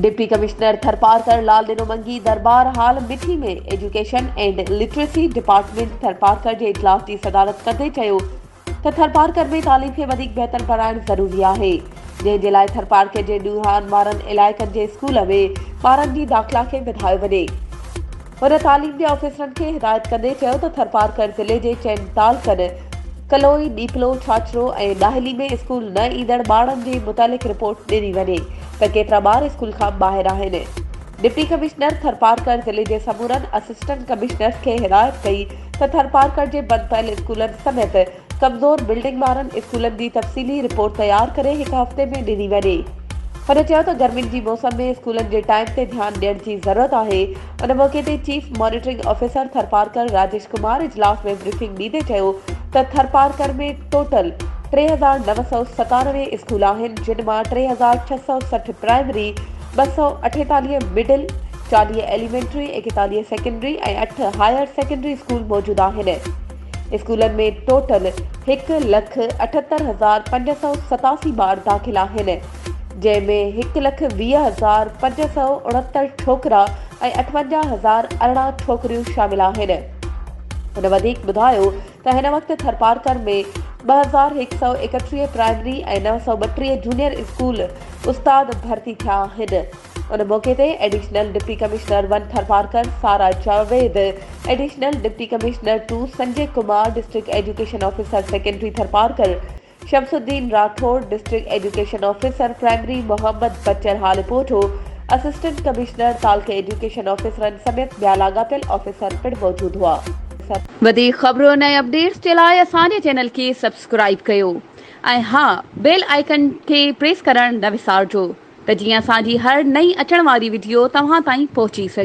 Deputy commissioner Tharparkar लाल दिनोमंगी दरबार हाल मिठी में education and literacy department Tharparkar के इजलास की सदारत करते चयो त थरपारकर में तालीम के वधीक बेहतर पढ़ाइण ज़रूरी है, जंहिंजे लाइ थरपारकर के ॾूहान वारनि इलाइक़नि जे स्कूल में ॿारनि जी दाख़िला खे वधायो वञे। हुन तालीम जे ऑफिसरनि खे हिदायत कंदे चयो त थरपारकर ज़िले जे चइनि तालुक़नि कलोई, नीपलो, छाछरो ऐं ॾाहिली में स्कूल न ईंदड़ ॿारनि जी मुतालिक़ रिपोर्ट ॾिनी वञे त केतिरा ॿार स्कूल खां ॿाहिरि आहिनि। डिप्टी कमिश्नर थरपारकर ज़िले जे समूरनि असिस्टेंट कमिश्नर्स खे हिदायत कई त थरपारकर जे बंदि पयल स्कूलनि समेत कमज़ोर बिल्डिंग वारनि स्कूलनि जी तफ़सीली रिपोर्ट तयार करे हिकु हफ़्ते में ॾिनी वञे। हुन चयो त गर्मियुनि जी मौसम में स्कूलनि जे टाइम ते ध्यानु ॾियण जी ज़रूरत आहे। उन मौक़े ते chief monitoring officer Tharparkar Rajesh Kumar इजलास में ब्रीफिंग ॾींदे चयो त थरपारकर में टोटल 3997 स्कूल आहिनि, जिन मां 3660 प्राइमरी, 248 मिडिल, 40 एलिमेंट्री, 41 सेकेंडरी ऐं 8 हायर सेकेंडरी स्कूल मौजूदु आहिनि। स्कूलनि में टोटल 1,78,587 ॿार दाख़िल आहिनि, जंहिंमें 1,20,569 छोकिरा ऐं 58,018 छोकिरियूं शामिल आहिनि। हुन वधीक ॿुधायो त हिन वक़्तु थरपारकर में 2,131 प्राइमरी ऐं 932 जूनियर स्कूल उस्ताद भर्ती थिया आहिनि। उन मौक़े ते additional deputy commissioner 1 Tharparkar Sara Javed, additional deputy commissioner 2 Sanjay Kumar, district education officer secondary Tharparkar Shamsuddin Rathore, district education officer primary Mohammad Bachar Halepoto, assistant commissioner तालुके एजुकेशन ऑफिसरनि समेत ॿिया लाॻापियल ऑफिसर पिणु मौजूदु हुआ। वधीक ख़बरुनि ऐं अपडेट्स जे लाइ असांजे चैनल खे सब्सक्राइब कयो ऐं हा, बेल आइकन खे प्रेस करणु न विसारिजो त जीअं असांजी हर नई अचण वारी वीडियो तव्हां ताईं पहुची सघे।